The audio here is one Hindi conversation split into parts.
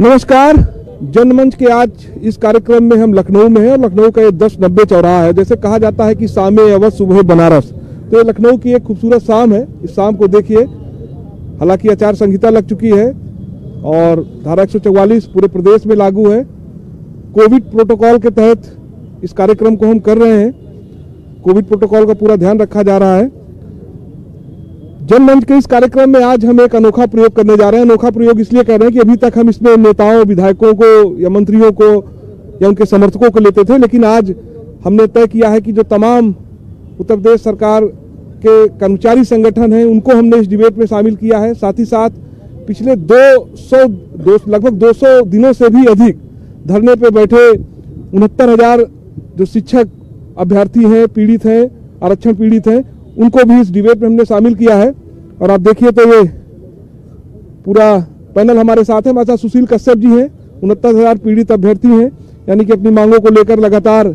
नमस्कार। जनमंच के आज इस कार्यक्रम में हम लखनऊ में हैं और लखनऊ का ये 1090 चौराहा है। जैसे कहा जाता है कि शामे अवध सुबह बनारस, तो ये लखनऊ की एक खूबसूरत शाम है। इस शाम को देखिए, हालांकि आचार संहिता लग चुकी है और धारा 144 पूरे प्रदेश में लागू है। कोविड प्रोटोकॉल के तहत इस कार्यक्रम को हम कर रहे हैं। कोविड प्रोटोकॉल का पूरा ध्यान रखा जा रहा है। जनमंच के इस कार्यक्रम में आज हम एक अनोखा प्रयोग करने जा रहे हैं। अनोखा प्रयोग इसलिए कर रहे हैं कि अभी तक हम इसमें नेताओं, विधायकों को या मंत्रियों को या उनके समर्थकों को लेते थे, लेकिन आज हमने तय किया है कि जो तमाम उत्तर प्रदेश सरकार के कर्मचारी संगठन हैं उनको हमने इस डिबेट में शामिल किया है। साथ ही साथ पिछले लगभग 200 दिनों से भी अधिक धरने पे बैठे 69,000 जो शिक्षक अभ्यर्थी हैं, पीड़ित हैं, आरक्षण पीड़ित हैं, उनको भी इस डिबेट में हमने शामिल किया है। और आप देखिए तो ये पूरा पैनल हमारे साथ है। हमारे साथ सुशील कश्यप जी हैं, 69,000 पीड़ित अभ्यर्थी हैं, यानी कि अपनी मांगों को लेकर लगातार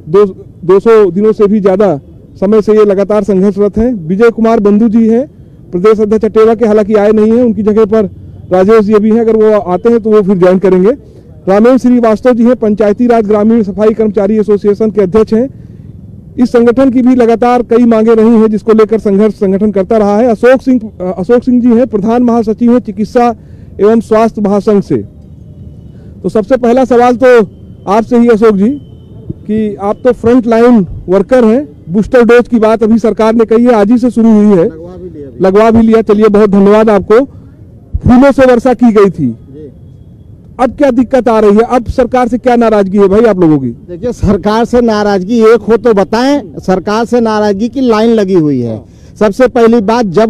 200 दिनों से भी ज्यादा समय से ये लगातार संघर्षरत हैं। विजय कुमार बंधु जी हैं, प्रदेश अध्यक्ष अटेवा के, हालांकि आए नहीं हैं, उनकी जगह पर राजेश जी भी हैं। अगर वो आते हैं तो वो फिर ज्वाइन करेंगे। रामेंद्र श्रीवास्तव जी हैं, पंचायती राज ग्रामीण सफाई कर्मचारी एसोसिएशन के अध्यक्ष हैं। इस संगठन की भी लगातार कई मांगे रही हैं जिसको लेकर संघर्ष संगठन करता रहा है। अशोक सिंह जी हैं, प्रधान महासचिव हैं चिकित्सा एवं स्वास्थ्य महासंघ से। तो सबसे पहला सवाल तो आपसे ही अशोक जी कि आप तो फ्रंट लाइन वर्कर हैं। बूस्टर डोज की बात अभी सरकार ने कही है, आज ही से शुरू हुई है, लगवा भी लिया। चलिए, बहुत धन्यवाद आपको। फूलों से वर्षा की गई थी, अब क्या दिक्कत आ रही है? अब सरकार से क्या नाराजगी है भाई आप लोगों की? देखिए, सरकार से नाराजगी एक हो तो बताएं। सरकार से नाराजगी की लाइन लगी हुई है। सबसे पहली बात, जब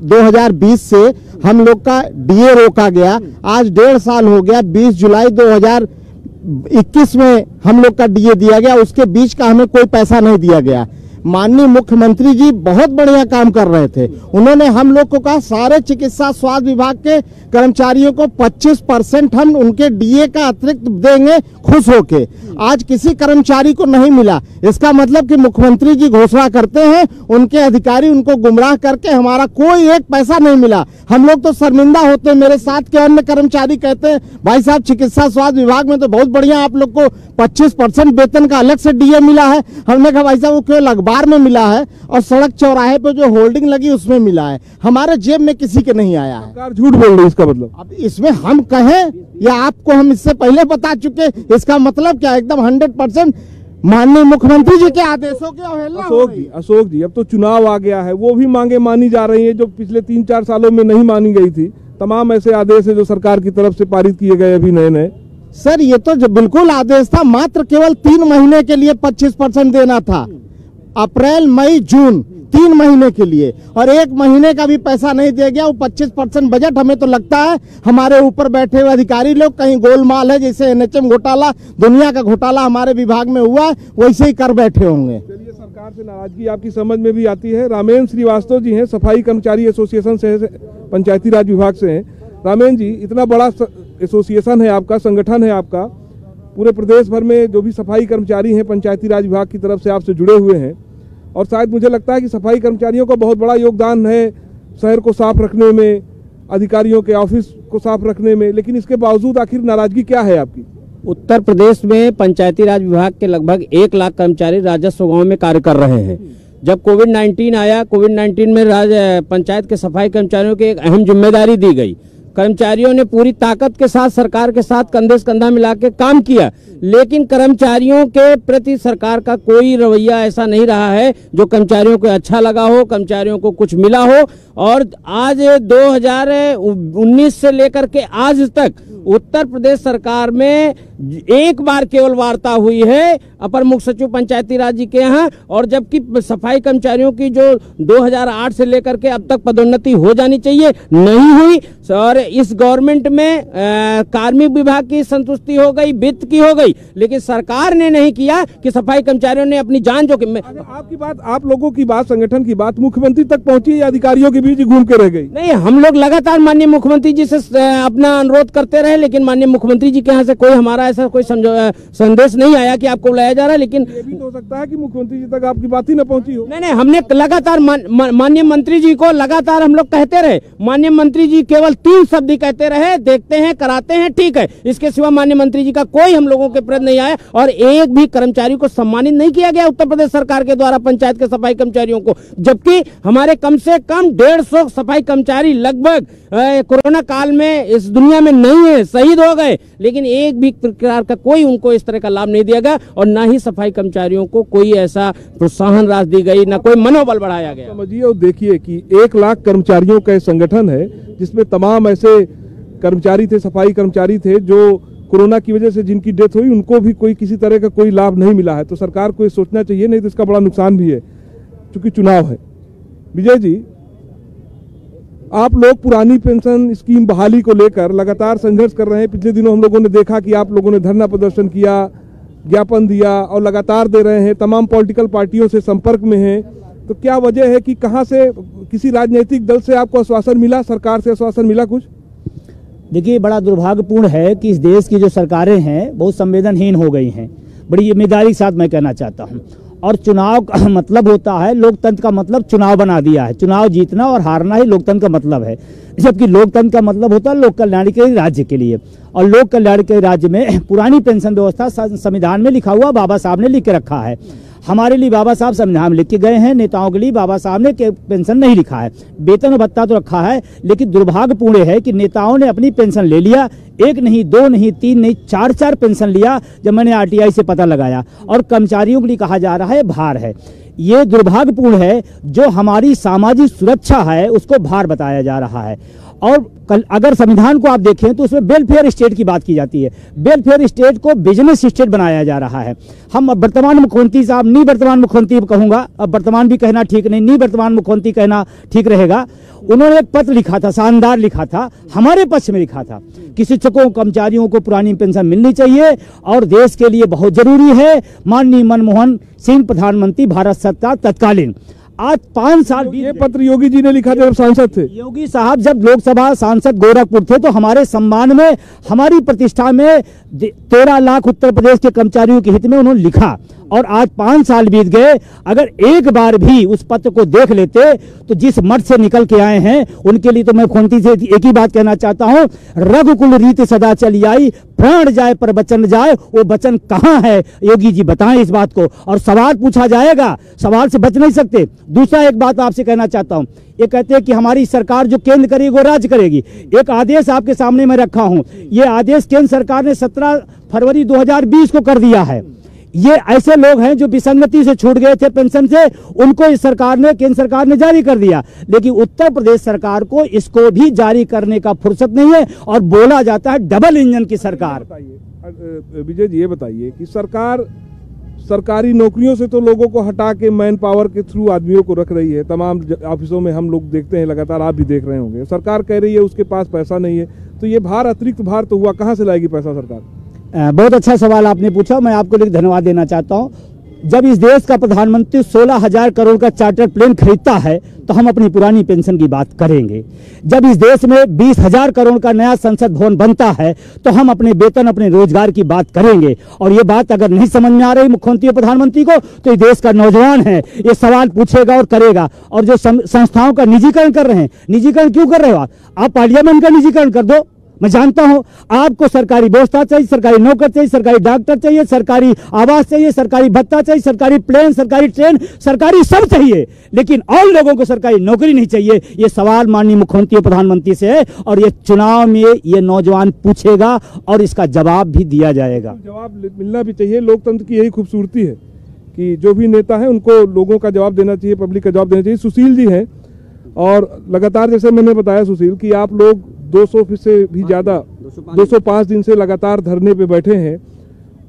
2020 से हम लोग का डीए रोका गया, आज 1.5 साल हो गया। 20 जुलाई 2021 में हम लोग का डीए दिया गया, उसके बीच का हमें कोई पैसा नहीं दिया गया। माननीय मुख्यमंत्री जी बहुत बढ़िया काम कर रहे थे। उन्होंने हम लोग को कहा सारे चिकित्सा स्वास्थ्य विभाग के कर्मचारियों को 25% हम उनके डीए का अतिरिक्त देंगे, खुश होके। आज किसी कर्मचारी को नहीं मिला। इसका मतलब कि मुख्यमंत्री जी घोषणा करते हैं, उनके अधिकारी उनको गुमराह करके हमारा कोई एक पैसा नहीं मिला। हम लोग तो शर्मिंदा होते हैं। मेरे साथ के अन्य कर्मचारी कहते हैं, भाई साहब चिकित्सा स्वास्थ्य विभाग में तो बहुत बढ़िया आप लोग को 25% वेतन का अलग से डीए मिला है। हमने कहा भाई साहब वो केवल अखबार में मिला है और सड़क चौराहे पे जो होल्डिंग लगी उसमें मिला है, हमारे जेब में किसी के नहीं आया है। सरकार झूठ बोल रही है, इसका मतलब? अब इसमें हम कहें या आपको हम इससे पहले बता चुके, इसका मतलब क्या? एकदम 100% माननीय मुख्यमंत्री जी के आदेशों की अवहेलना। अशोक जी, अब तो चुनाव आ गया है, वो भी मांगे मानी जा रही है जो पिछले 3-4 सालों में नहीं मानी गई थी। तमाम ऐसे आदेश है जो सरकार की तरफ से पारित किए गए अभी नए। सर, ये तो बिल्कुल आदेश था, मात्र केवल 3 महीने के लिए 25% देना था। अप्रैल, मई, जून 3 महीने के लिए, और 1 महीने का भी पैसा नहीं दे गया। वो 25% बजट, हमें तो लगता है हमारे ऊपर बैठे हुए अधिकारी लोग कहीं गोलमाल है, जैसे NHM घोटाला, दुनिया का घोटाला हमारे विभाग में हुआ, वैसे ही कर बैठे होंगे। चलिए, सरकार से नाराजगी आपकी समझ में भी आती है। रामेंद्र श्रीवास्तव जी हैं, सफाई कर्मचारी एसोसिएशन से, पंचायती राज विभाग से हैं। रामेंद्र जी, इतना बड़ा एसोसिएशन है आपका, संगठन है आपका, पूरे प्रदेश भर में जो भी सफाई कर्मचारी हैं पंचायती राज विभाग की तरफ से आपसे जुड़े हुए हैं, और शायद मुझे लगता है कि सफाई कर्मचारियों का बहुत बड़ा योगदान है शहर को साफ रखने में, अधिकारियों के ऑफिस को साफ रखने में, लेकिन इसके बावजूद आखिर नाराजगी क्या है आपकी? उत्तर प्रदेश में पंचायती राज विभाग के लगभग 1 लाख कर्मचारी राजस्व गाँव में कार्य कर रहे हैं। जब कोविड-19 आया, कोविड-19 में पंचायत के सफाई कर्मचारियों को एक अहम जिम्मेदारी दी गई। कर्मचारियों ने पूरी ताकत के साथ सरकार के साथ कंधे से कंधा मिला के काम किया, लेकिन कर्मचारियों के प्रति सरकार का कोई रवैया ऐसा नहीं रहा है जो कर्मचारियों को अच्छा लगा हो, कर्मचारियों को कुछ मिला हो। और आज 2019 से लेकर के आज तक उत्तर प्रदेश सरकार में एक बार केवल वार्ता हुई है अपर मुख्य सचिव पंचायती राज जी के यहाँ, और जबकि सफाई कर्मचारियों की जो 2008 से लेकर के अब तक पदोन्नति हो जानी चाहिए नहीं हुई। और इस गवर्नमेंट में कार्मिक विभाग की संतुष्टि हो गई, वित्त की हो गई, लेकिन सरकार ने नहीं किया कि सफाई कर्मचारियों ने अपनी जान जोखिम में। आपकी बात, आप लोगों की बात, संगठन की बात मुख्यमंत्री तक पहुंची या अधिकारियों की बीच ही घूम के रह गई। नहीं, हम लोग लगातार माननीय मुख्यमंत्री जी से अपना अनुरोध करते रहे, लेकिन माननीय मुख्यमंत्री जी के यहाँ से कोई हमारा ऐसा कोई संदेश नहीं आया कि आपको बुलाया जा रहा है। लेकिन ये भी तो हो सकता है कि मुख्यमंत्री जी तक आपकी बात ही न पहुंची हो। नहीं, हमने लगातार माननीय मंत्री जी को लगातार हम लोग कहते रहे। माननीय मंत्री जी केवल 3 शब्द ही कहते रहे, देखते हैं, कराते हैं, ठीक है। इसके सिवा माननीय मंत्री जी का कोई हम लोगों के प्रति नहीं आया और एक भी कर्मचारी को सम्मानित नहीं किया गया उत्तर प्रदेश सरकार के द्वारा पंचायत के सफाई कर्मचारियों को, जबकि हमारे कम से कम 150 सफाई कर्मचारी लगभग कोरोना काल में इस दुनिया में नहीं है, शहीद हो गए, लेकिन एक भी प्रकार का कोई उनको इस तरह का लाभ नहीं दिया गया और ना ही सफाई कर्मचारियों को कोई ऐसा प्रोत्साहन राशि दी गई, ना कोई मनोबल बढ़ाया गया। समझिए और देखिए कि 1 लाख कर्मचारियों का संगठन है जिसमें तमाम ऐसे कर्मचारी थे, सफाई कर्मचारी थे जो कोरोना की वजह से जिनकी डेथ हुई, उनको भी कोई किसी तरह का कोई लाभ नहीं मिला है। तो सरकार को ये सोचना चाहिए, नहीं तो इसका बड़ा नुकसान भी है क्योंकि चुनाव है। विजय जी, आप लोग पुरानी पेंशन स्कीम बहाली को लेकर लगातार संघर्ष कर रहे हैं। पिछले दिनों हम लोगों ने देखा कि आप लोगों ने धरना प्रदर्शन किया, ज्ञापन दिया और लगातार दे रहे हैं, तमाम पॉलिटिकल पार्टियों से संपर्क में हैं। तो क्या वजह है कि कहां से, किसी राजनीतिक दल से आपको आश्वासन मिला, सरकार से आश्वासन मिला कुछ? देखिए, बड़ा दुर्भाग्यपूर्ण है कि इस देश की जो सरकारें हैं बहुत संवेदनहीन हो गई हैं। बड़ी जिम्मेदारी के साथ मैं कहना चाहता हूं। और चुनाव का मतलब होता है, लोकतंत्र का मतलब चुनाव बना दिया है। चुनाव जीतना और हारना ही लोकतंत्र का मतलब है, जबकि लोकतंत्र का मतलब होता है लोक कल्याणकारी राज्य के लिए। और लोक कल्याणकारी राज्य में पुरानी पेंशन व्यवस्था संविधान में लिखा हुआ, बाबा साहब ने लिख के रखा है। हमारे लिए बाबा साहब संविधान में लिख के गए हैं, नेताओं के लिए बाबा साहब ने पेंशन नहीं लिखा है। वेतन और भत्ता तो रखा है, लेकिन दुर्भाग्यपूर्ण है कि नेताओं ने अपनी पेंशन ले लिया। 1 नहीं, 2 नहीं, 3 नहीं, 4 पेंशन लिया जब मैंने आरटीआई से पता लगाया, और कर्मचारियों के लिए कहा जा रहा है भार है। ये दुर्भाग्यपूर्ण है, जो हमारी सामाजिक सुरक्षा है उसको भार बताया जा रहा है। और अगर संविधान को आप देखें तो उसमें वेलफेयर स्टेट की बात की जाती है। वेलफेयर स्टेट को बिजनेस स्टेट बनाया जा रहा है। हम वर्तमान मुख्यमंत्री साहब, निवर्तमान मुख्यमंत्री कहूंगा, अब वर्तमान भी कहना ठीक नहीं, निवर्तमान मुख्यमंत्री कहना ठीक रहेगा। उन्होंने एक पत्र लिखा था, शानदार लिखा था, हमारे पक्ष में लिखा था कि शिक्षकों, कर्मचारियों को पुरानी पेंशन मिलनी चाहिए और देश के लिए बहुत जरूरी है। माननीय मनमोहन सिंह प्रधानमंत्री भारत सरकार तत्कालीन, आज 5 साल भी, ये पत्र योगी जी ने लिखा जब सांसद थे। योगी साहब जब लोकसभा सांसद गोरखपुर थे तो हमारे सम्मान में, हमारी प्रतिष्ठा में 13 लाख उत्तर प्रदेश के कर्मचारियों के हित में उन्होंने लिखा। और आज 5 साल बीत गए, अगर एक बार भी उस पत्र को देख लेते तो जिस मठ से निकल के आए हैं उनके लिए तो मैं मुख्यमंत्री से एक ही बात कहना चाहता हूं, रघुकुल रीति सदा चली आई, प्राण जाए पर वचन जाए, वो वचन कहां है? योगी जी बताएं इस बात को। और सवाल पूछा जाएगा, सवाल से बच नहीं सकते। दूसरा एक बात आपसे कहना चाहता हूं, ये कहते हैं कि हमारी सरकार जो केंद्र करेगी वो राज्य करेगी। एक आदेश आपके सामने मैं रखा हूं, ये आदेश केंद्र सरकार ने 17 फरवरी 2020 को कर दिया है। ये ऐसे लोग हैं जो विसंगति से छूट गए थे पेंशन से, उनको इस सरकार ने, केंद्र सरकार ने जारी कर दिया, लेकिन उत्तर प्रदेश सरकार को इसको भी जारी करने का फुर्सत नहीं है और बोला जाता है डबल इंजन की सरकार। विजय जी, ये बताइए कि सरकार सरकारी नौकरियों से तो लोगों को हटा के मैन पावर के थ्रू आदमियों को रख रही है। तमाम ऑफिसों में हम लोग देखते हैं, लगातार आप भी देख रहे होंगे। सरकार कह रही है उसके पास पैसा नहीं है, तो ये भार, अतिरिक्त भार तो हुआ, कहाँ से लाएगी पैसा सरकार? बहुत अच्छा सवाल आपने पूछा, मैं आपको लिए धन्यवाद देना चाहता हूं। जब इस देश का प्रधानमंत्री 16,000 करोड़ का चार्टर प्लेन खरीदता है तो हम अपनी पुरानी पेंशन की बात करेंगे। जब इस देश में 20,000 करोड़ का नया संसद भवन बनता है तो हम अपने वेतन, अपने रोजगार की बात करेंगे। और ये बात अगर नहीं समझ में आ रही मुख्यमंत्री और प्रधानमंत्री को तो इस देश का नौजवान है, ये सवाल पूछेगा और करेगा। और जो संस्थाओं का निजीकरण कर रहे हैं, निजीकरण क्यों कर रहे हो आप? पार्लियामेंट का निजीकरण कर दो। मैं जानता हूं आपको सरकारी व्यवस्था चाहिए, सरकारी नौकर चाहिए, सरकारी डॉक्टर चाहिए, सरकारी आवास चाहिए, सरकारी भत्ता चाहिए, सरकारी प्लेन, सरकारी ट्रेन, सरकारी सब चाहिए, लेकिन और लोगों को सरकारी नौकरी नहीं चाहिए। ये सवाल माननीय मुख्यमंत्री और प्रधानमंत्री से है और ये चुनाव में ये नौजवान पूछेगा और इसका जवाब भी दिया जाएगा। जवाब मिलना भी चाहिए। लोकतंत्र की यही खूबसूरती है कि जो भी नेता है उनको लोगों का जवाब देना चाहिए, पब्लिक का जवाब देना चाहिए। सुशील जी हैं और लगातार, जैसे मैंने बताया सुशील, कि आप लोग 200 से भी ज़्यादा 205 दिन से लगातार धरने पे बैठे हैं।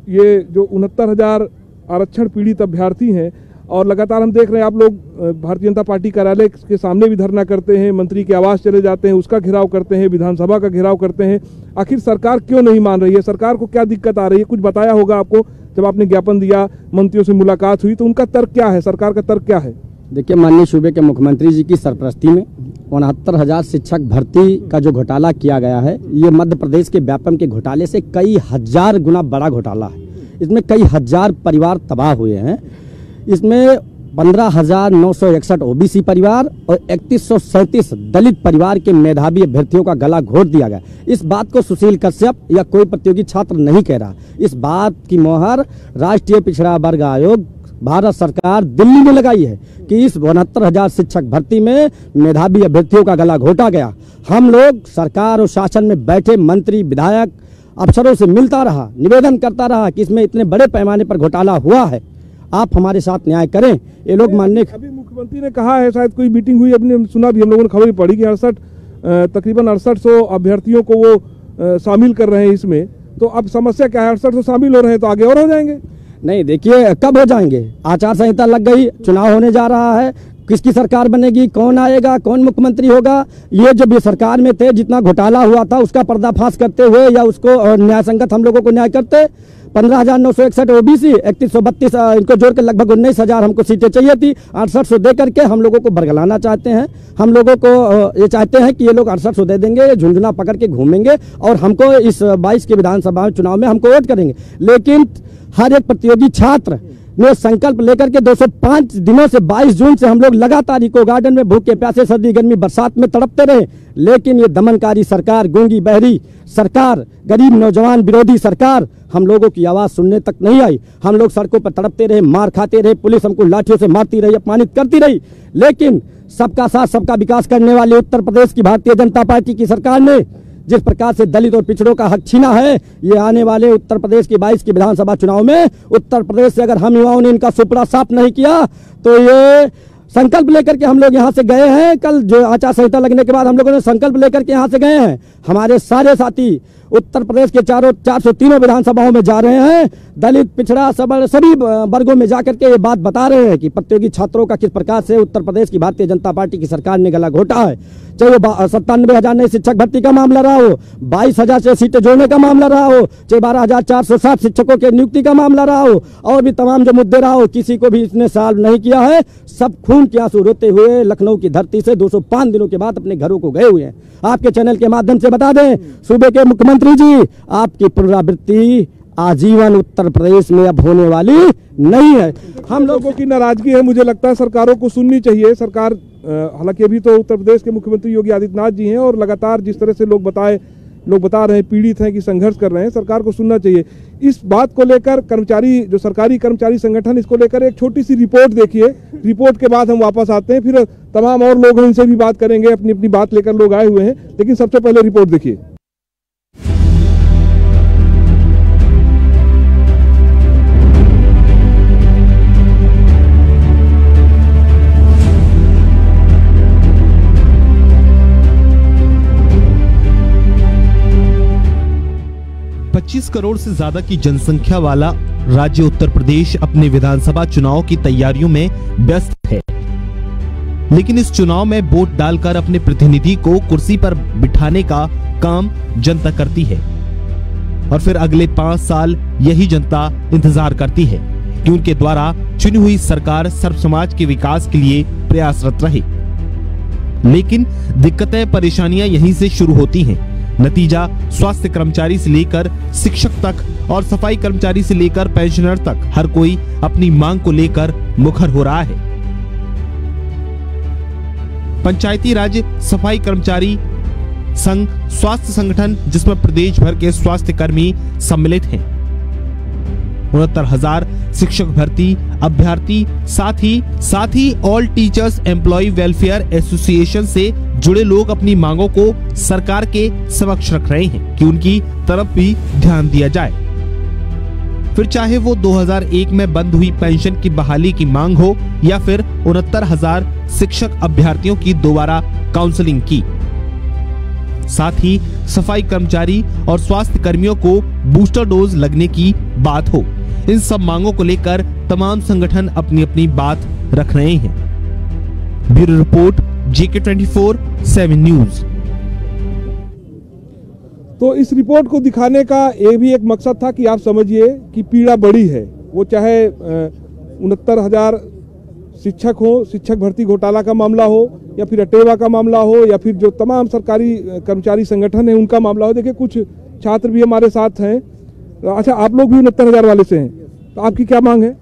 ये जो 69,000 आरक्षण पीड़ित अभ्यर्थी हैं और लगातार हम देख रहे हैं आप लोग भारतीय जनता पार्टी कार्यालय के सामने भी धरना करते हैं, मंत्री के आवास चले जाते हैं, उसका घेराव करते हैं, विधानसभा का घेराव करते हैं। आखिर सरकार क्यों नहीं मान रही है? सरकार को क्या दिक्कत आ रही है? कुछ बताया होगा आपको जब आपने ज्ञापन दिया, मंत्रियों से मुलाकात हुई, तो उनका तर्क क्या है, सरकार का तर्क क्या है? देखिए, माननीय सूबे के मुख्यमंत्री जी की सरपरस्ती में 69,000 शिक्षक भर्ती का जो घोटाला किया गया है, ये मध्य प्रदेश के व्यापम के घोटाले से कई हजार गुना बड़ा घोटाला है। इसमें कई हजार परिवार तबाह हुए हैं। इसमें 15,961 ओबीसी परिवार और 3137 दलित परिवार के मेधावी अभ्यर्थियों का गला घोट दिया गया। इस बात को सुशील कश्यप या कोई प्रतियोगी छात्र नहीं कह रहा। इस बात की मोहर राष्ट्रीय पिछड़ा वर्ग आयोग भारत सरकार दिल्ली में लगाई है कि इस 69,000 शिक्षक भर्ती में मेधावी अभ्यर्थियों का गला घोटा गया। हम लोग सरकार और शासन में बैठे मंत्री, विधायक, अफसरों से मिलता रहा, निवेदन करता रहा कि इसमें इतने बड़े पैमाने पर घोटाला हुआ है, आप हमारे साथ न्याय करें। ये लोग मानने अभी मुख्यमंत्री ने कहा है, शायद कोई मीटिंग हुई, अपने सुना भी, हम लोगों ने खबर पड़ी कि तकरीबन 6800 अभ्यर्थियों को वो शामिल कर रहे हैं इसमें। तो अब समस्या क्या है? 6800 शामिल हो रहे हैं तो आगे और हो जाएंगे? नहीं, देखिए, कब हो जाएंगे? आचार संहिता लग गई, चुनाव होने जा रहा है, किसकी सरकार बनेगी, कौन आएगा, कौन मुख्यमंत्री होगा, ये जब ये सरकार में थे जितना घोटाला हुआ था उसका पर्दाफाश करते हुए या उसको न्याय संगत हम लोगों को न्याय करते। 15,961 ओबीसी, 3132 इनको जोड़ के लगभग 19,000 हमको सीटें चाहिए थी। 6800 दे करके हम लोगों को बरगलाना चाहते हैं। हम लोगों को ये चाहते हैं कि ये लोग 6800 दे देंगे, झुंझुना पकड़ के घूमेंगे और हमको इस 22 के विधानसभा चुनाव में हमको वोट करेंगे। लेकिन हर एक प्रतियोगी छात्र ने संकल्प लेकर के 205 दिनों से 22 जून से हम लोग लगातार इको गार्डन में भूखे प्यासे, सर्दी गर्मी बरसात में तड़पते रहे। लेकिन ये दमनकारी सरकार, गूंगी बहरी सरकार, गरीब नौजवान विरोधी सरकार हम लोगों की आवाज सुनने तक नहीं आई। हम लोग सड़कों पर तड़पते रहे, मार खाते रहे, पुलिस हमको लाठियों से मारती रही, अपमानित करती रही। लेकिन सबका साथ सबका विकास करने वाली उत्तर प्रदेश की भारतीय जनता पार्टी की सरकार ने जिस प्रकार से दलित और पिछड़ों का हक छीना है, ये आने वाले उत्तर प्रदेश की 22 की विधानसभा चुनाव में उत्तर प्रदेश से अगर हम युवाओं ने इनका सुपड़ा साफ नहीं किया तो ये संकल्प लेकर के हम लोग यहाँ से गए हैं। कल जो आचार संहिता लगने के बाद हम लोगों ने संकल्प लेकर के यहाँ से गए हैं। हमारे सारे साथी उत्तर प्रदेश के 403 विधानसभाओं में जा रहे हैं। दलित, पिछड़ा, सबल सभी वर्गों में जाकर के ये बात बता रहे हैं कि प्रतियोगी छात्रों का किस प्रकार से उत्तर प्रदेश की भारतीय जनता पार्टी की सरकार ने गला घोटा है। चाहे वो 97,000 नए शिक्षक भर्ती का मामला रहा हो, 22,000 से सीटें जोड़ने का मामला रहा हो, चाहे 12,407 शिक्षकों के नियुक्ति का मामला रहा हो, और भी तमाम जो मुद्दे रहा हो, किसी को भी इसने सॉल्व नहीं किया है। सब खून के आंसू रोते हुए लखनऊ की धरती से 205 दिनों के बाद अपने घरों को गए हुए हैं। आपके चैनल के माध्यम से बता दें, सूबे के मुख्यमंत्री जी, आपकी पुनरावृत्ति आजीवन उत्तर प्रदेश में अब होने वाली नहीं है। हम लोगों की नाराजगी है, मुझे लगता है सरकारों को सुननी चाहिए। सरकार, हालांकि अभी तो उत्तर प्रदेश के मुख्यमंत्री योगी आदित्यनाथ जी हैं और लगातार जिस तरह से लोग बता रहे हैं, पीड़ित हैं कि संघर्ष कर रहे हैं, सरकार को सुनना चाहिए। इस बात को लेकर कर्मचारी, जो सरकारी कर्मचारी संगठन, इसको लेकर एक छोटी सी रिपोर्ट देखिए। रिपोर्ट के बाद हम वापस आते हैं, फिर तमाम और लोग हैं उनसे भी बात करेंगे, अपनी अपनी बात लेकर लोग आए हुए हैं। लेकिन सबसे पहले रिपोर्ट देखिए। करोड़ से ज्यादा की जनसंख्या वाला राज्य उत्तर प्रदेश अपने विधानसभा चुनाव की तैयारियों में व्यस्त है। लेकिन इस चुनाव में वोट डालकर अपने प्रतिनिधि को कुर्सी पर बिठाने का काम जनता करती है और फिर अगले 5 साल यही जनता इंतजार करती है कि उनके द्वारा चुनी हुई सरकार सर्व समाज के विकास के लिए प्रयासरत रहे। लेकिन दिक्कतें, परेशानियां यहीं से शुरू होती हैं। नतीजा स्वास्थ्य कर्मचारी से लेकर शिक्षक तक और सफाई कर्मचारी से लेकर पेंशनर तक हर कोई अपनी मांग को लेकर मुखर हो रहा है। पंचायती राज सफाई कर्मचारी संघ स्वास्थ्य संगठन, जिसमें प्रदेश भर के स्वास्थ्य कर्मी सम्मिलित हैं, 69,000 शिक्षक भर्ती अभ्यर्थी, साथ ही all teachers employ welfare association से जुड़े लोग अपनी मांगों को सरकार के समक्ष रख रहे हैं कि उनकी तरफ भी ध्यान दिया जाए। फिर चाहे वो 2001 में बंद हुई पेंशन की बहाली की मांग हो या फिर 69,000 शिक्षक अभ्यर्थियों की दोबारा काउंसलिंग की, साथ ही सफाई कर्मचारी और स्वास्थ्य कर्मियों को बूस्टर डोज लगने की बात हो, इन सब मांगों को लेकर तमाम संगठन अपनी अपनी बात रख रहे हैं। Bureau report, JK24/7 news. तो इस रिपोर्ट को दिखाने का ये भी एक मकसद था कि आप समझिए कि पीड़ा बड़ी है। वो चाहे 69,000 शिक्षक हो, शिक्षक भर्ती घोटाला का मामला हो, या फिर अटेवा का मामला हो, या फिर जो तमाम सरकारी कर्मचारी संगठन है उनका मामला हो। देखिए कुछ छात्र भी हमारे साथ हैं। अच्छा, आप लोग भी 69,000 वाले से हैं, तो आपकी क्या मांग है?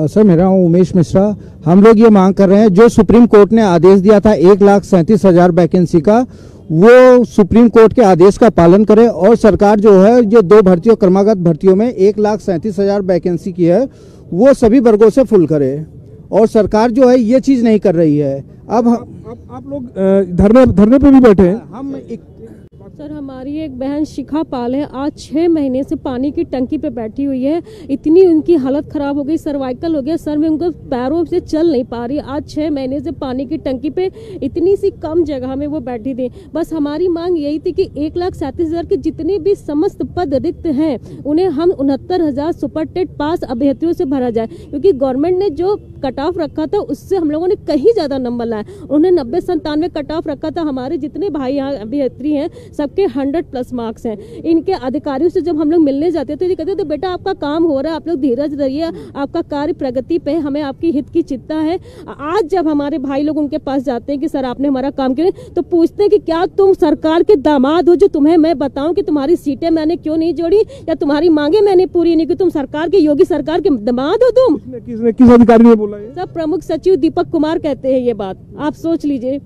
सर, मेरा नाम उमेश मिश्रा। हम लोग ये मांग कर रहे हैं, जो सुप्रीम कोर्ट ने आदेश दिया था 1,37,000 वैकेंसी का, वो सुप्रीम कोर्ट के आदेश का पालन करे और सरकार जो है ये 2 भर्तियों, क्रमागत भर्तियों में 1,37,000 वैकेंसी की है, वो सभी वर्गों से फुल करे। और सरकार जो है ये चीज नहीं कर रही है। अब आप लोग धरने पे भी बैठे हैं। हम सर, हमारी एक बहन शिखा पाल है, आज 6 महीने से पानी की टंकी पे बैठी हुई है। इतनी उनकी हालत खराब हो गई, सर्वाइकल हो गया, सर में उनको पैरों से चल नहीं पा रही। आज 6 महीने से पानी की टंकी पे इतनी सी कम जगह में वो बैठी थी। बस हमारी मांग यही थी कि 1,37,000 के जितने भी समस्त पद रिक्त हैं उन्हें हम 69,000 सुपर टेट पास अभ्यर्थियों से भरा जाए, क्योंकि गवर्नमेंट ने जो कट ऑफ रखा था उससे हम लोगों ने कहीं ज्यादा नंबर लाए। उन्होंने 90-97 कट ऑफ रखा था। हमारे जितने भाई यहाँ अभ्यर्थी हैं सबके 100+ मार्क्स हैं। इनके अधिकारियों से जब हम लोग मिलने जाते थे तो कहते थे बेटा आपका काम हो रहा है, आप लोग धीरज रहिए, आपका कार्य प्रगति पे, हमें आपकी हित की चिंता है। आज जब हमारे भाई लोग उनके पास जाते हैं कि सर आपने हमारा काम किया, तो पूछते हैं कि क्या तुम सरकार के दामाद हो जो तुम्हें मैं बताऊं कि तुम्हारी सीटें मैंने क्यों नहीं जोड़ी या तुम्हारी मांगे मैंने पूरी नहीं की? तुम सरकार के, योगी सरकार के दामाद हो तुम? किस अधिकारी ने बोला? सब प्रमुख सचिव दीपक कुमार कहते हैं ये बात, आप सोच लीजिए।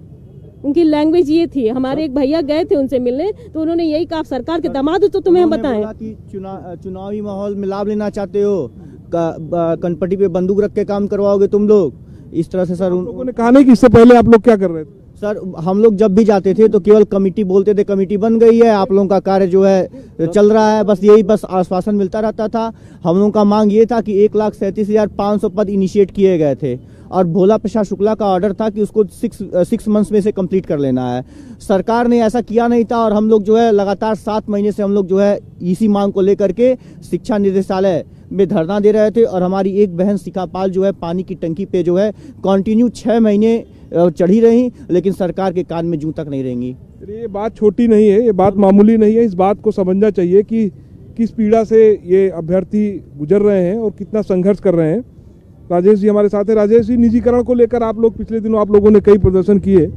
उनकी लैंग्वेज ये थी। हमारे एक भैया गए थे उनसे मिलने, तो उन्होंने यही कहा सरकार के दामाद हो तो तुम्हें हम बताएं कि चुनावी माहौल में लाभ लेना चाहते हो, कनपट्टी पे बंदूक रख के काम करवाओगे तुम लोग, इस तरह से। सर, उन लोगों ने कहा नहीं कि इससे पहले आप लोग क्या कर रहे थे? सर, हम लोग जब भी जाते थे तो केवल कमेटी बोलते थे, कमेटी बन गई है, आप लोगों का कार्य जो है चल रहा है, बस यही आश्वासन मिलता रहता था। हम लोगों का मांग ये था कि 1,37,500 पद इनिशिएट किए गए थे और भोला प्रसाद शुक्ला का ऑर्डर था कि उसको 6 मंथ्स में से कंप्लीट कर लेना है। सरकार ने ऐसा किया नहीं था और हम लोग जो है लगातार 7 महीने से हम लोग जो है इसी मांग को लेकर के शिक्षा निदेशालय में धरना दे रहे थे। और हमारी एक बहन शिखा पाल जो है पानी की टंकी पे जो है कंटिन्यू 6 महीने चढ़ी रही, लेकिन सरकार के कान में जूं तक नहीं रहेंगी। ये बात छोटी नहीं है, ये बात मामूली नहीं है। इस बात को समझना चाहिए कि किस पीड़ा से ये अभ्यर्थी गुजर रहे हैं और कितना संघर्ष कर रहे हैं। राजेश जी हमारे साथ है। राजेश जी, निजीकरण को लेकर आप लोग पिछले दिनों आप लोगों ने कई प्रदर्शन किए,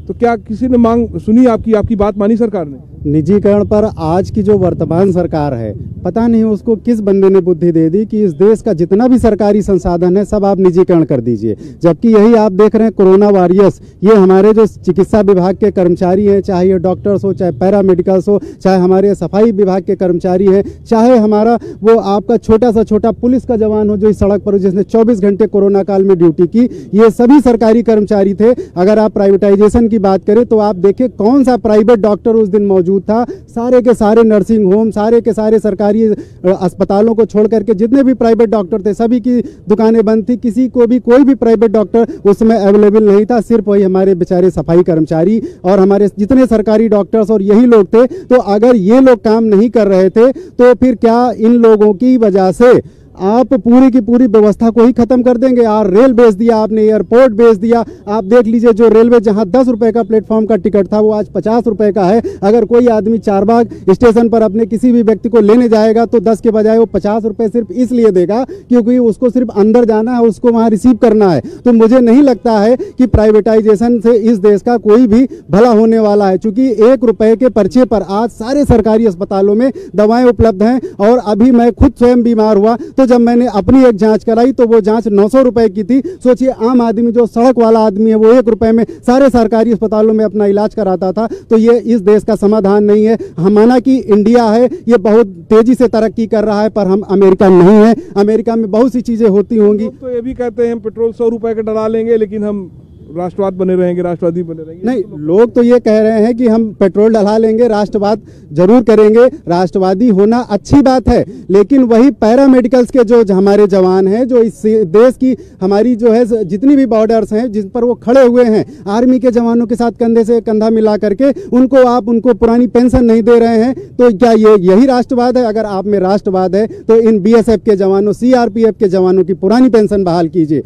तो क्या किसी ने मांग सुनी आपकी बात मानी सरकार ने? निजीकरण पर आज की जो वर्तमान सरकार है, पता नहीं उसको किस बंदे ने बुद्धि दे दी कि इस देश का जितना भी सरकारी संसाधन है सब आप निजीकरण कर दीजिए। जबकि यही आप देख रहे हैं कोरोना वॉरियर्स, ये हमारे जो चिकित्सा विभाग के कर्मचारी हैं, चाहे ये डॉक्टर्स हो, चाहे पैरामेडिकल्स हो, चाहे हमारे सफाई विभाग के कर्मचारी हैं, चाहे हमारा वो आपका छोटा सा छोटा पुलिस का जवान हो जो इस सड़क पर जिसने 24 घंटे कोरोना काल में ड्यूटी की, ये सभी सरकारी कर्मचारी थे। अगर आप प्राइवेटाइजेशन की बात करें तो आप देखिए कौन सा प्राइवेट डॉक्टर उस दिन मौजूद था। सारे के सारे नर्सिंग होम, सारे के सारे सरकारी अस्पतालों को छोड़ करके जितने भी प्राइवेट डॉक्टर थे सभी की दुकानें बंद थी। किसी को भी कोई भी प्राइवेट डॉक्टर उस समय अवेलेबल नहीं था, सिर्फ वही हमारे बेचारे सफाई कर्मचारी और हमारे जितने सरकारी डॉक्टर्स और यही लोग थे। तो अगर ये लोग काम नहीं कर रहे थे तो फिर क्या इन लोगों की वजह से आप पूरी की पूरी व्यवस्था को ही खत्म कर देंगे? यार, रेल बेच दिया आपने, एयरपोर्ट बेच दिया। आप देख लीजिए जो रेलवे जहां 10 रुपए का प्लेटफॉर्म का टिकट था वो आज 50 रुपए का है। अगर कोई आदमी चारबाग स्टेशन पर अपने किसी भी व्यक्ति को लेने जाएगा तो 10 के बजाय वो 50 रुपए सिर्फ इसलिए देगा क्योंकि उसको सिर्फ अंदर जाना है, उसको वहां रिसीव करना है। तो मुझे नहीं लगता है कि प्राइवेटाइजेशन से इस देश का कोई भी भला होने वाला है, क्योंकि 1 रुपए के पर्चे पर आज सारे सरकारी अस्पतालों में दवाएं उपलब्ध हैं। और अभी मैं खुद स्वयं बीमार हुआ तो जब मैंने अपनी एक जांच कराई तो वो जांच 900 रुपए की थी। सोचिए आम आदमी जो सड़क वाला आदमी है वो 1 रुपए में सारे सरकारी अस्पतालों में अपना इलाज कराता था। तो ये इस देश का समाधान नहीं है। हम माना कि इंडिया है ये बहुत तेजी से तरक्की कर रहा है, पर हम अमेरिका नहीं है। अमेरिका में बहुत सी चीजें होती होंगी। तो ये भी कहते हैं हम पेट्रोल 100 रुपए का डला लेंगे लेकिन हम राष्ट्रवाद बने रहेंगे, राष्ट्रवादी बने रहेंगे। नहीं, लोग तो ये कह रहे हैं कि हम पेट्रोल डला लेंगे, राष्ट्रवाद जरूर करेंगे। राष्ट्रवादी होना अच्छी बात है, लेकिन वही पैरामेडिकल्स के जो हमारे जवान हैं, जो इस देश की हमारी जो है जितनी भी बॉर्डर्स हैं जिन पर वो खड़े हुए हैं, आर्मी के जवानों के साथ कंधे से कंधा मिला करके उनको पुरानी पेंशन नहीं दे रहे हैं, तो क्या यही राष्ट्रवाद है? अगर आप में राष्ट्रवाद है तो इन BSF के जवानों, CRPF के जवानों की पुरानी पेंशन बहाल कीजिए।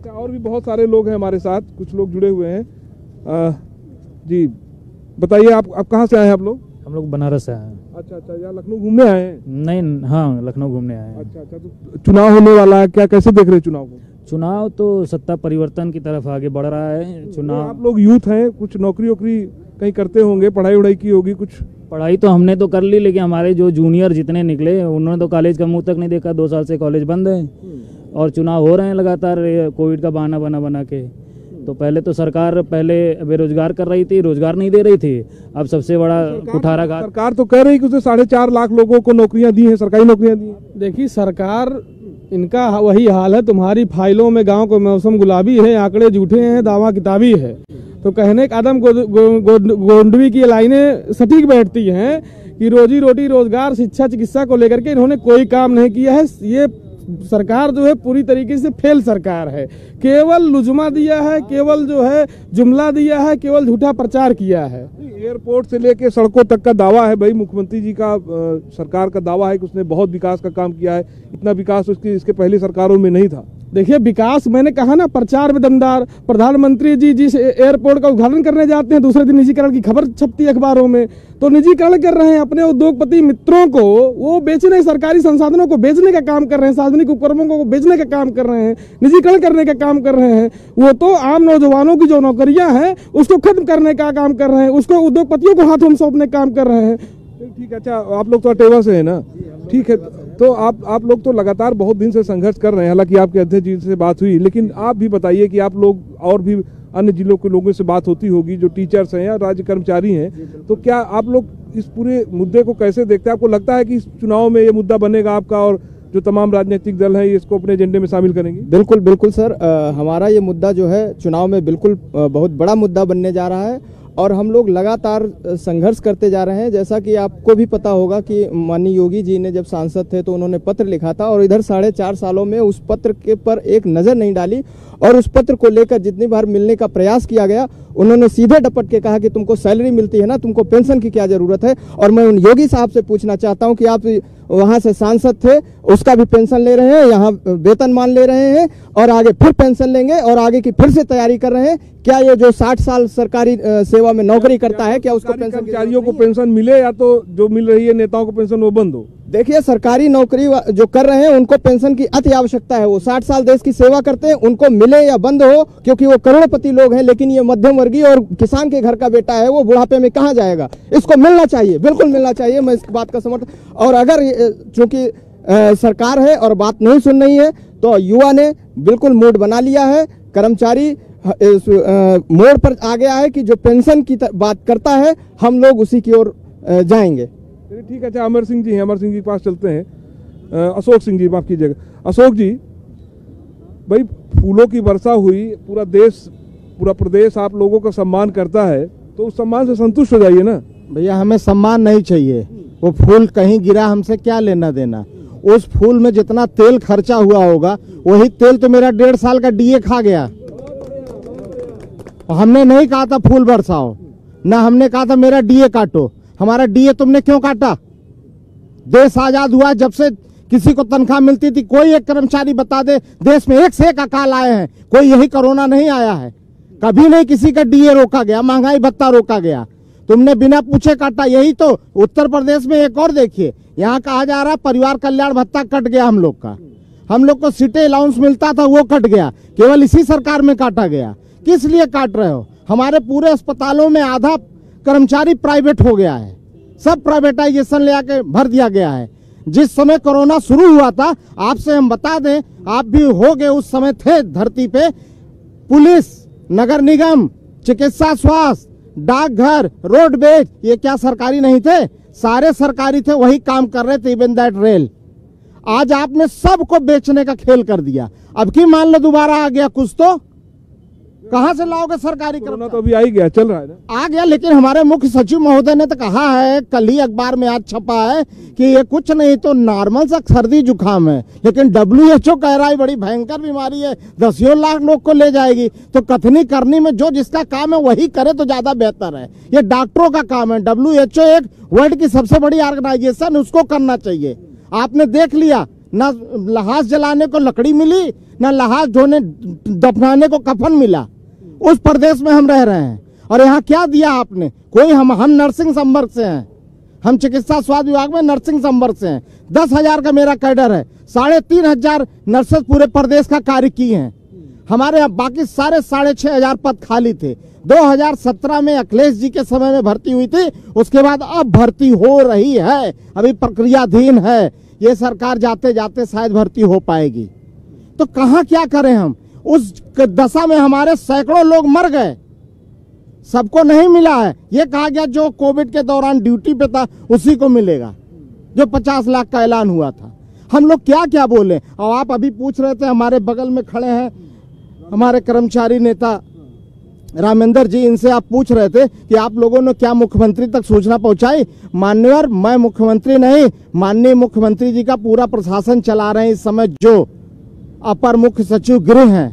और भी बहुत सारे लोग हैं हमारे साथ, कुछ लोग जुड़े हुए हैं। जी बताइए, आप कहाँ से आए हैं आप लोग? हम लोग बनारस से आए हैं। अच्छा, यहाँ लखनऊ घूमने आए हैं? नहीं, हाँ, लखनऊ घूमने आए हैं। अच्छा, तो चुनाव होने वाला है, क्या कैसे देख रहे हैं चुनाव को? चुनाव तो सत्ता परिवर्तन की तरफ आगे बढ़ रहा है। चुनाव, आप लोग यूथ हैं, कुछ नौकरी वोकरी कहीं करते होंगे, पढ़ाई वढ़ाई की होगी कुछ? पढ़ाई तो हमने तो कर ली, लेकिन हमारे जो जूनियर जितने निकले उन्होंने तो कॉलेज का मुंह तक नहीं देखा। 2 साल से कॉलेज बंद है और चुनाव हो रहे हैं लगातार कोविड का बहाना बना के। तो पहले तो सरकार बेरोजगार कर रही थी, रोजगार नहीं दे रही थी। अब सबसे बड़ा कुठाराघात, सरकार तो कह रही कि उसने 4.5 लाख लोगों को नौकरियां दी हैं, सरकारी नौकरियां दी हैं। देखिए सरकार, इनका वही हाल है, तुम्हारी फाइलों में गांव का मौसम गुलाबी है, आंकड़े झूठे हैं, दावा किताबी है। तो कहने का आदम गोंडवी की लाइनें सटीक बैठती हैं कि रोजी रोटी, रोजगार, शिक्षा, चिकित्सा को लेकर के इन्होंने कोई काम नहीं किया है। ये सरकार जो है पूरी तरीके से फेल सरकार है। केवल लुजमा दिया है, केवल जो है जुमला दिया है, केवल झूठा प्रचार किया है। एयरपोर्ट से लेके सड़कों तक का दावा है भाई, मुख्यमंत्री जी का, सरकार का दावा है कि उसने बहुत विकास का काम किया है। इतना विकास उसकी इसके पहली सरकारों में नहीं था। देखिए विकास, मैंने कहा ना, प्रचार में दमदार। प्रधानमंत्री जी जिस एयरपोर्ट का उद्घाटन करने जाते हैं, दूसरे दिन निजीकरण की खबर छपती है अखबारों में। तो निजीकरण कर रहे हैं, अपने उद्योगपति मित्रों को वो बेचने, सरकारी संसाधनों को बेचने का काम कर रहे हैं, सार्वजनिक उपक्रमों को बेचने का काम कर रहे हैं, निजीकरण करने का काम कर रहे हैं। वो तो आम नौजवानों की जो नौकरियां हैं उसको खत्म करने का काम कर रहे हैं, उसको उद्योगपतियों को हाथों में सौंपने का काम कर रहे हैं। ठीक है, अच्छा आप लोग तो अटेवा से है ना? ठीक है, तो आप लोग तो लगातार बहुत दिन से संघर्ष कर रहे हैं। हालांकि आपके अध्यक्ष जी से बात हुई, लेकिन आप भी बताइए कि आप लोग और भी अन्य जिलों के लोगों से बात होती होगी जो टीचर्स हैं या राज्य कर्मचारी हैं, तो क्या आप लोग इस पूरे मुद्दे को कैसे देखते हैं? आपको लगता है कि इस चुनाव में ये मुद्दा बनेगा आपका और जो तमाम राजनीतिक दल हैं इसको अपने एजेंडे में शामिल करेंगे? बिल्कुल बिल्कुल सर, हमारा ये मुद्दा जो है चुनाव में बिल्कुल बहुत बड़ा मुद्दा बनने जा रहा है और हम लोग लगातार संघर्ष करते जा रहे हैं। जैसा कि आपको भी पता होगा कि माननीय योगी जी ने जब सांसद थे तो उन्होंने पत्र लिखा था और इधर 4.5 सालों में उस पत्र के पर एक नज़र नहीं डाली और उस पत्र को लेकर जितनी बार मिलने का प्रयास किया गया, उन्होंने सीधे डपट के कहा कि तुमको सैलरी मिलती है ना, तुमको पेंशन की क्या जरूरत है। और मैं उन योगी साहब से पूछना चाहता हूं कि आप वहां से सांसद थे, उसका भी पेंशन ले रहे हैं, यहाँ वेतनमान ले रहे हैं और आगे फिर पेंशन लेंगे और आगे की फिर से तैयारी कर रहे हैं। क्या ये जो 60 साल सरकारी सेवा में नौकरी करता है, क्या उसको पेंशन, कर्मचारियों को पेंशन मिले या तो जो मिल रही है नेताओं को पेंशन वो बंद हो? देखिए सरकारी नौकरी जो कर रहे हैं उनको पेंशन की अति आवश्यकता है। वो 60 साल देश की सेवा करते हैं, उनको मिले या बंद हो, क्योंकि वो करोड़पति लोग हैं। लेकिन ये मध्यम वर्गीय और किसान के घर का बेटा है, वो बुढ़ापे में कहाँ जाएगा? इसको मिलना चाहिए, बिल्कुल मिलना चाहिए। मैं इस बात का समर्थन। और अगर चूंकि सरकार है और बात नहीं सुन रही है तो युवा ने बिल्कुल मूड बना लिया है। कर्मचारी मोड़ पर आ गया है कि जो पेंशन की बात करता है हम लोग उसी की ओर जाएंगे। ठीक है, अच्छा अमर सिंह जी हैं, अमर सिंह जी के पास चलते हैं। अशोक सिंह जी, माफ कीजिएगा। अशोक जी, भाई फूलों की वर्षा हुई, पूरा देश, पूरा प्रदेश आप लोगों का सम्मान करता है, तो उस सम्मान से संतुष्ट हो जाइए ना। भैया हमें सम्मान नहीं चाहिए, वो फूल कहीं गिरा, हमसे क्या लेना देना। उस फूल में जितना तेल खर्चा हुआ होगा वही तेल तो मेरा 1.5 साल का डीए खा गया। हमने नहीं कहा था फूल बरसाओ, ना हमने कहा था मेरा डीए काटो। हमारा डीए तुमने क्यों काटा? देश आजाद हुआ जब से किसी को तनख्वाह मिलती थी, कोई एक कर्मचारी बता दे देश में एक से एक अकाल आए हैं, कोई यही कोरोना नहीं आया है। कभी नहीं किसी का डीए रोका गया, महंगाई भत्ता रोका गया, तुमने बिना पूछे काटा। यही तो उत्तर प्रदेश में एक और देखिए, यहाँ कहा जा रहा परिवार कल्याण भत्ता कट गया हम लोग का। हम लोग को सिटी अलाउंस मिलता था वो कट गया, केवल इसी सरकार में काटा गया। किस लिए काट रहे हो? हमारे पूरे अस्पतालों में आधा कर्मचारी प्राइवेट हो गया है, सब प्राइवेटाइजेशन ले आके भर दिया गया है। जिस समय कोरोना शुरू हुआ था, आपसे हम बता दें, आप भी हो गए उस समय थे धरती पे, पुलिस, नगर निगम, चिकित्सा, स्वास्थ्य, डाकघर, रोडवेज, ये क्या सरकारी नहीं थे? सारे सरकारी थे, वही काम कर रहे थे, इवन दैट रेल। आज आपने सबको बेचने का खेल कर दिया। अब की मान लो दोबारा आ गया कुछ, तो कहां से लाओगे सरकारी? कोरोना तो अभी आ ही गया, चल रहा है ना, आ गया। लेकिन हमारे मुख्य सचिव महोदय ने तो कहा है, कल ही अखबार में आज छपा है कि ये कुछ नहीं तो नॉर्मल सा सर्दी जुकाम है, लेकिन WHO कह रहा है बड़ी भयंकर बीमारी है, 10 लाख लोग को ले जाएगी। तो कथनी करनी में जो जिसका काम है वही करे तो ज्यादा बेहतर है। ये डॉक्टरों का काम है। WHO एक वर्ल्ड की सबसे बड़ी ऑर्गेनाइजेशन, उसको करना चाहिए। आपने देख लिया, ना लहास जलाने को लकड़ी मिली, ना लहास धोने दफनाने को कफन मिला। उस प्रदेश में हम रह रहे हैं और यहाँ क्या दिया आपने? कोई हम नर्सिंग संपर्क से हैं, हम चिकित्सा स्वास्थ्य विभाग में नर्सिंग संवर्ग से हैं। 10,000 का मेरा कैडर है। 3,500 नर्सेस पूरे प्रदेश का कार्य की हैं। हमारे यहाँ बाकी सारे 6,500 पद खाली थे। 2017 में अखिलेश जी के समय में भर्ती हुई थी, उसके बाद अब भर्ती हो रही है, अभी प्रक्रियाधीन है। ये सरकार जाते जाते शायद भर्ती हो पाएगी। तो कहाँ क्या करें हम? उस दशा में हमारे सैकड़ों लोग मर गए, सबको नहीं मिला है। ये कहा गया जो कोविड के दौरान ड्यूटी पे था उसी को मिलेगा, जो 50 लाख का ऐलान हुआ था। हम लोग क्या क्या बोले। और आप अभी पूछ रहे थे, हमारे बगल में खड़े हैं हमारे कर्मचारी नेता रामेंद्र जी, इनसे आप पूछ रहे थे कि आप लोगों ने क्या मुख्यमंत्री तक सूचना पहुंचाई। मान्यवर, मैं मुख्यमंत्री नहीं, माननीय मुख्यमंत्री जी का पूरा प्रशासन चला रहे हैं इस समय। जो अपर मुख्य सचिव गृह हैं,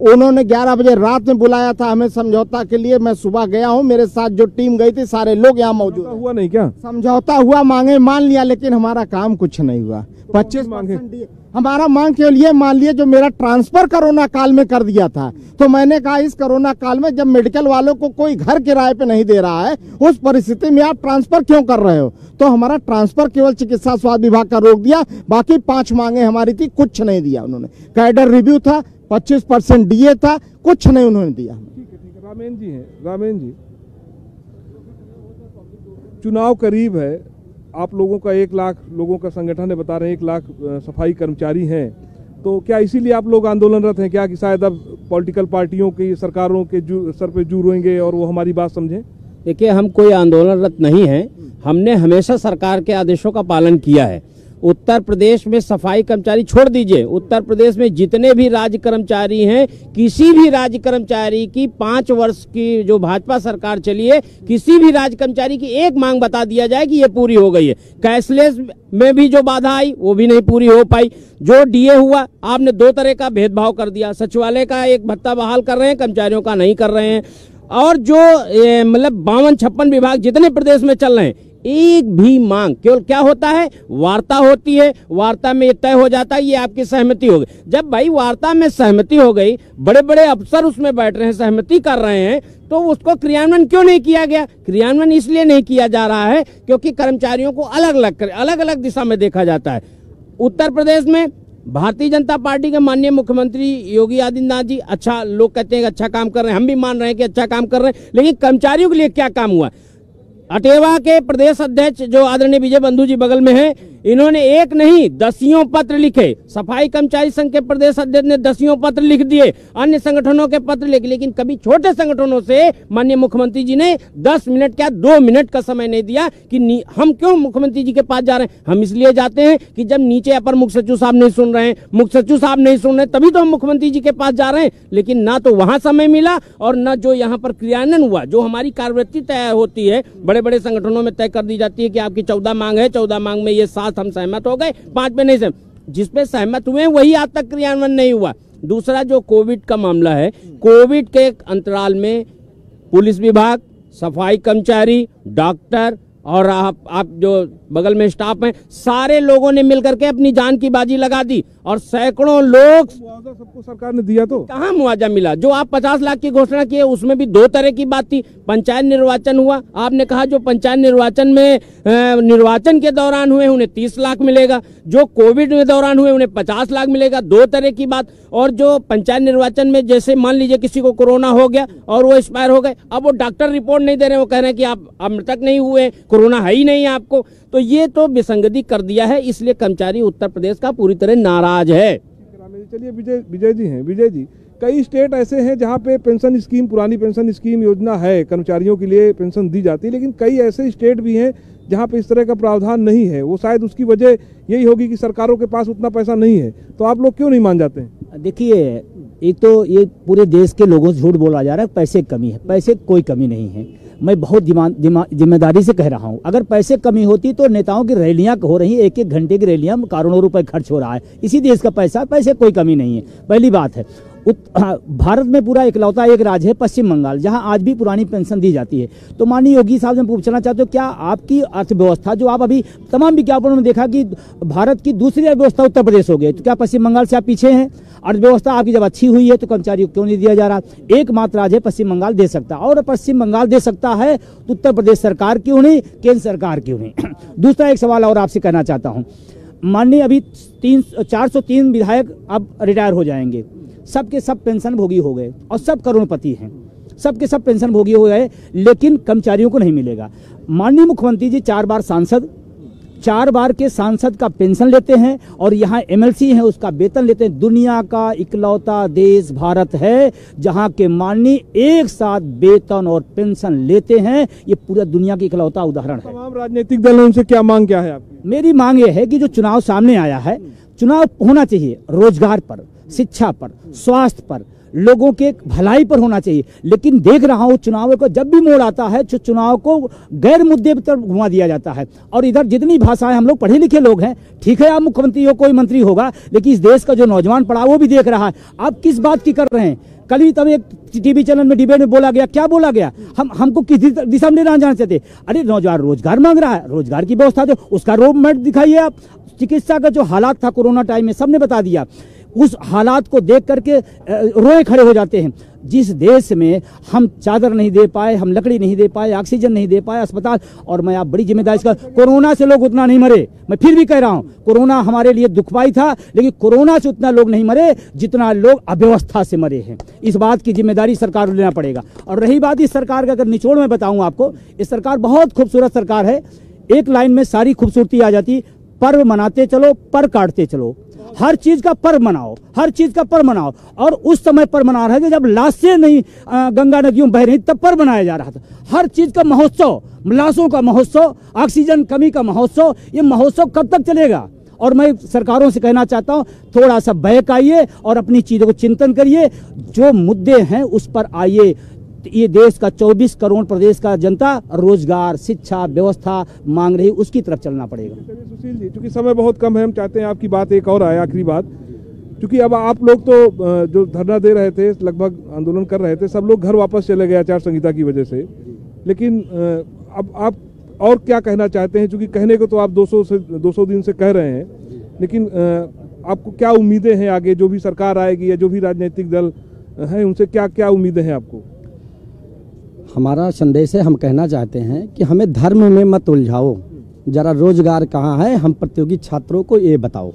उन्होंने 11 बजे रात में बुलाया था हमें समझौता के लिए। मैं सुबह गया हूं, मेरे साथ जो टीम गई थी सारे लोग यहाँ मौजूद हैं। हुआ नहीं क्या? समझौता हुआ, मांगे मान लिया, लेकिन हमारा काम कुछ नहीं हुआ। 25% हमारा मांग केवल ये मान लिए जो मेरा ट्रांसफर कोरोना काल में कर दिया था। तो मैंने कहा इस कोरोना काल में जब मेडिकल वालों को कोई घर किराए पे नहीं दे रहा है, उस परिस्थिति में आप ट्रांसफर क्यों कर रहे हो? तो हमारा ट्रांसफर केवल चिकित्सा स्वास्थ्य विभाग का रोक दिया, बाकी 5 मांगे हमारी थी, कुछ नहीं दिया उन्होंने। कैडर रिव्यू था, 25% डीए था, कुछ नहीं उन्होंने दिया। ठीक है। रामेन जी हैं, रामेन जी, चुनाव करीब है, आप लोगों का 1 लाख लोगों का संगठन है, बता रहे हैं 1 लाख सफाई कर्मचारी हैं, तो क्या इसीलिए आप लोग आंदोलनरत हैं क्या कि शायद अब पॉलिटिकल पार्टियों की, सरकारों के सर पे जू रोएंगे और वो हमारी बात समझें? देखिए, हम कोई आंदोलनरत नहीं हैं। हमने हमेशा सरकार के आदेशों का पालन किया है। उत्तर प्रदेश में सफाई कर्मचारी छोड़ दीजिए, उत्तर प्रदेश में जितने भी राज्य कर्मचारी हैं, किसी भी राज्य कर्मचारी की 5 वर्ष की जो भाजपा सरकार चली है, किसी भी राज्य कर्मचारी की एक मांग बता दिया जाए कि ये पूरी हो गई है। कैशलेस में भी जो बाधा आई वो भी नहीं पूरी हो पाई। जो डीए हुआ, आपने 2 तरह का भेदभाव कर दिया। सचिवालय का एक भत्ता बहाल कर रहे हैं, कर्मचारियों का नहीं कर रहे हैं। और जो मतलब 52-56 विभाग जितने प्रदेश में चल रहे हैं, एक भी मांग, केवल क्या होता है, वार्ता होती है, वार्ता में तय हो जाता है, ये आपकी सहमति हो गई। जब भाई वार्ता में सहमति हो गई, बड़े बड़े अफसर उसमें बैठ रहे हैं, सहमति कर रहे हैं, तो उसको क्रियान्वयन क्यों नहीं किया गया? क्रियान्वयन इसलिए नहीं किया जा रहा है क्योंकि कर्मचारियों को अलग अलग दिशा में देखा जाता है। उत्तर प्रदेश में भारतीय जनता पार्टी के माननीय मुख्यमंत्री योगी आदित्यनाथ जी, अच्छा, लोग कहते हैं अच्छा काम कर रहे हैं, हम भी मान रहे हैं कि अच्छा काम कर रहे हैं, लेकिन कर्मचारियों के लिए क्या काम हुआ? अटेवा के प्रदेश अध्यक्ष जो आदरणीय विजय बंधु जी बगल में हैं, इन्होंने एक नहीं 10 पत्र लिखे। सफाई कर्मचारी संघ के प्रदेश अध्यक्ष ने 10 पत्र लिख दिए, अन्य संगठनों के पत्र लिखे, लेकिन कभी छोटे संगठनों से माननीय मुख्यमंत्री जी ने 10 मिनट क्या 2 मिनट का समय नहीं दिया कि हम क्यों मुख्यमंत्री जी के पास जा रहे हैं। हम इसलिए जाते हैं कि जब नीचे अपर मुख्य सचिव साहब नहीं सुन रहे हैं, मुख्य सचिव साहब नहीं सुन रहे, तभी तो हम मुख्यमंत्री जी के पास जा रहे हैं। लेकिन ना तो वहां समय मिला और न जो यहाँ पर क्रियान्वयन हुआ। जो हमारी कार्यवृत्ति तय होती है, बड़े बड़े संगठनों में तय कर दी जाती है कि आपकी 14 मांग है, 14 मांग में ये 7 हम सहमत हो गए, 5 पे नहीं सहमत। जिस पे सहमत हुए वही आज तक क्रियान्वयन नहीं हुआ। दूसरा जो कोविड का मामला है, कोविड के अंतराल में पुलिस विभाग, सफाई कर्मचारी, डॉक्टर और आप जो बगल में स्टाफ हैं, सारे लोगों ने मिलकर के अपनी जान की बाजी लगा दी और सैकड़ों लोग, मुआवजा सबको सरकार ने दिया, तो कहाँ मुआवजा मिला? जो आप 50 लाख की घोषणा की है उसमें भी 2 तरह की बात थी। पंचायत निर्वाचन हुआ, आपने कहा जो पंचायत निर्वाचन में निर्वाचन के दौरान हुए उन्हें 30 लाख मिलेगा, जो कोविड में दौरान हुए उन्हें 50 लाख मिलेगा, 2 तरह की बात। और जो पंचायत निर्वाचन में जैसे मान लीजिए किसी को कोरोना हो गया और वो एक्सपायर हो गए, अब वो डॉक्टर रिपोर्ट नहीं दे रहे, वो कह रहे हैं कि आप मृतक नहीं हुए, कोरोना है ही नहीं आपको। तो ये तो विसंगति कर दिया है, इसलिए कर्मचारी उत्तर प्रदेश का पूरी तरह नाराज है। चलिए विजय जी हैं, विजय जी, कई स्टेट ऐसे हैं जहां पे पेंशन स्कीम, पुरानी पेंशन स्कीम योजना है, कर्मचारियों के लिए पेंशन दी जाती है, लेकिन कई ऐसे स्टेट भी हैं जहां पे इस तरह का प्रावधान नहीं है। वो शायद उसकी वजह यही होगी कि सरकारों के पास उतना पैसा नहीं है। तो आप लोग क्यों नहीं मान जाते हैं? देखिए, एक तो ये पूरे देश के लोगों से झूठ बोला जा रहा है, पैसे की कमी है। पैसे की कोई कमी नहीं है। मैं बहुत जिम्मेदारी से कह रहा हूँ, अगर पैसे कमी होती तो नेताओं की रैलियां हो रही, 1-1 घंटे की रैलियां, करोड़ों रुपए खर्च हो रहा है। इसी देश का पैसा, पैसे कोई कमी नहीं है, पहली बात है। भारत में पूरा इकलौता एक राज्य है पश्चिम बंगाल, जहां आज भी पुरानी पेंशन दी जाती है। तो माननीय योगी साहब से पूछना चाहते हो, क्या आपकी अर्थव्यवस्था, जो आप अभी तमाम विज्ञापनों में देखा कि भारत की दूसरी अर्थव्यवस्था उत्तर प्रदेश हो गई, तो क्या पश्चिम बंगाल से आप पीछे हैं? अर्थव्यवस्था आपकी जब अच्छी हुई है तो कर्मचारियों को क्यों नहीं दिया जा रहा? एकमात्र राज्य पश्चिम बंगाल दे सकता है, और पश्चिम बंगाल दे सकता है तो उत्तर प्रदेश सरकार क्यों नहीं, केंद्र सरकार क्यों नहीं? दूसरा एक सवाल और आपसे करना चाहता हूँ, माननीय अभी 403 विधायक अब रिटायर हो जाएंगे, सबके सब पेंशन भोगी हो गए और सब करोड़पति हैं, सबके सब पेंशन भोगी हो गए, लेकिन कर्मचारियों को नहीं मिलेगा। माननीय मुख्यमंत्री जी 4 बार सांसद, 4 बार के सांसद का पेंशन लेते हैं और यहाँ एमएलसी हैं उसका वेतन लेते हैं। दुनिया का इकलौता देश भारत है जहाँ के माननीय एक साथ वेतन और पेंशन लेते हैं, ये पूरा दुनिया की इकलौता उदाहरण है। तमाम राजनीतिक दल उनसे क्या मांग क्या है आपकी? मेरी मांग ये है कि जो चुनाव सामने आया है, चुनाव होना चाहिए रोजगार पर, शिक्षा पर, स्वास्थ्य पर, लोगों के भलाई पर होना चाहिए। लेकिन देख रहा हूं चुनाव को जब भी मोड़ आता है तो चुनाव को गैर मुद्दे पर घुमा दिया जाता है। और इधर जितनी भाषाएं, हम लोग पढ़े लिखे लोग हैं, ठीक है आप मुख्यमंत्री हो, कोई मंत्री होगा, लेकिन इस देश का जो नौजवान पढ़ा वो भी देख रहा है आप किस बात की कर रहे हैं। कल ही तब एक टीवी चैनल में डिबेट में बोला गया, क्या बोला गया, हमको किस दिशा में लेना जाना चाहते? अरे नौजवान रोजगार मांग रहा है, रोजगार की व्यवस्था दो, उसका रोड मैप दिखाइए आप। चिकित्सा का जो हालात था कोरोना टाइम में सबने बता दिया, उस हालात को देख करके रोए खड़े हो जाते हैं। जिस देश में हम चादर नहीं दे पाए, हम लकड़ी नहीं दे पाए, ऑक्सीजन नहीं दे पाए, अस्पताल, और मैं आप बड़ी जिम्मेदारी का, कोरोना से लोग उतना नहीं मरे, मैं फिर भी कह रहा हूं कोरोना हमारे लिए दुखदाई था, लेकिन कोरोना से उतना लोग नहीं मरे जितना लोग अव्यवस्था से मरे हैं। इस बात की जिम्मेदारी सरकार को लेना पड़ेगा। और रही बात इस सरकार का, अगर निचोड़ में बताऊं आपको, इस सरकार बहुत खूबसूरत सरकार है, एक लाइन में सारी खूबसूरती आ जाती, पर्व मनाते चलो, पर काटते चलो, हर चीज का पर्व मनाओ, हर चीज का पर्व मनाओ। और उस समय पर मना रहे थे जब लाशें नहीं गंगा नदियों बह रही, तब पर्व मनाया जा रहा था। हर चीज का महोत्सव, लाशों का महोत्सव, ऑक्सीजन कमी का महोत्सव, ये महोत्सव कब तक चलेगा? और मैं सरकारों से कहना चाहता हूं, थोड़ा सा बैक आइए और अपनी चीजों को चिंतन करिए, जो मुद्दे हैं उस पर आइए। ये देश का 24 करोड़ प्रदेश का जनता रोजगार, शिक्षा, व्यवस्था मांग रही, उसकी तरफ चलना पड़ेगा। सुशील जी, क्योंकि समय बहुत कम है, हम चाहते हैं आपकी बात एक और आए, आखिरी बात, क्योंकि अब आप लोग तो जो धरना दे रहे थे, लगभग आंदोलन कर रहे थे, सब लोग घर वापस चले गए आचार संहिता की वजह से, लेकिन अब आप और क्या कहना चाहते हैं? क्योंकि कहने को तो आप 200 दिन से कह रहे हैं, लेकिन आपको क्या उम्मीदें हैं आगे, जो भी सरकार आएगी या जो भी राजनीतिक दल हैं उनसे क्या क्या उम्मीदें हैं आपको? हमारा संदेश है, हम कहना चाहते हैं कि हमें धर्म में मत उलझाओ, जरा रोजगार कहाँ है, हम प्रतियोगी छात्रों को ये बताओ।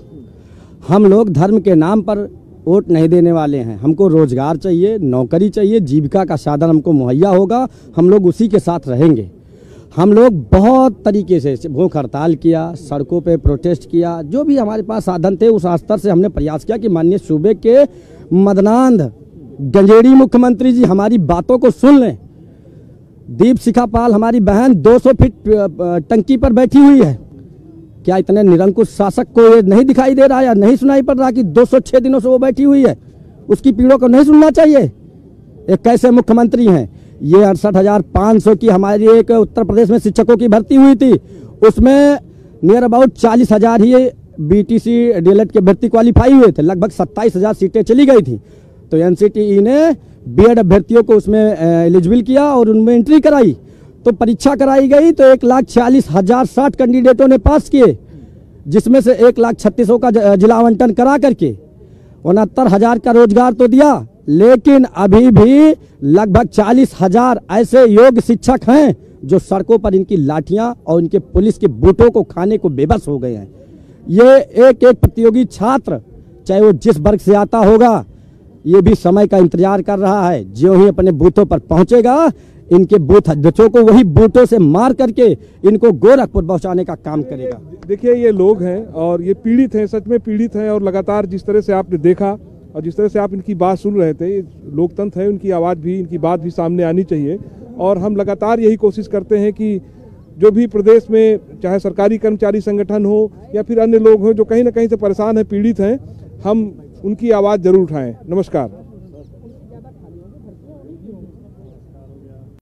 हम लोग धर्म के नाम पर वोट नहीं देने वाले हैं, हमको रोजगार चाहिए, नौकरी चाहिए, जीविका का साधन हमको मुहैया होगा, हम लोग उसी के साथ रहेंगे। हम लोग बहुत तरीके से भूख हड़ताल किया, सड़कों पे प्रोटेस्ट किया, जो भी हमारे पास साधन थे उस स्तर से हमने प्रयास किया कि माननीय सूबे के मदनांध गंजेड़ी मुख्यमंत्री जी हमारी बातों को सुन लें। दीप शिखा पाल हमारी बहन 200 फीट टंकी पर बैठी हुई है, क्या इतने निरंकुश शासक को ये नहीं दिखाई दे रहा है या नहीं सुनाई पड़ रहा कि 206 दिनों से वो बैठी हुई है? उसकी पीड़ों को नहीं सुनना चाहिए? एक कैसे मुख्यमंत्री हैं? ये 68,500 की हमारी एक उत्तर प्रदेश में शिक्षकों की भर्ती हुई थी, उसमें near about 40,000 he BTC DElEd के भर्ती क्वालिफाई हुए थे, लगभग 27,000 सीटें चली गई थी। तो एनसीटीई ने बीएड अभ्यर्थियों को उसमें एलिजिबल किया और उनमें एंट्री कराई, तो परीक्षा कराई गई तो 1,40,060 कैंडिडेटों ने पास किए, जिसमें से 1,36,000 का जिला आवंटन करा करके 69,000 का रोजगार तो दिया, लेकिन अभी भी लगभग 40,000 ऐसे योग्य शिक्षक हैं जो सड़कों पर इनकी लाठियां और इनके पुलिस के बूटों को खाने को बेबस हो गए हैं। ये एक एक प्रतियोगी छात्र, चाहे वो जिस वर्ग से आता होगा, ये भी समय का इंतजार कर रहा है। जो ही अपने बूथों पर पहुंचेगा, इनके बूथ अध्यक्षों को वही बूथों से मार करके इनको गोरखपुर पहुंचाने का काम करेगा। देखिए, ये लोग हैं और ये पीड़ित हैं, सच में पीड़ित हैं, और लगातार जिस तरह से आपने देखा और जिस तरह से आप इनकी बात सुन रहे थे, लोकतंत्र है, उनकी आवाज़ भी, इनकी बात भी सामने आनी चाहिए। और हम लगातार यही कोशिश करते हैं कि जो भी प्रदेश में चाहे सरकारी कर्मचारी संगठन हो या फिर अन्य लोग हों जो कहीं ना कहीं से परेशान हैं, पीड़ित हैं, हम उनकी आवाज़ जरूर उठाएं। नमस्कार।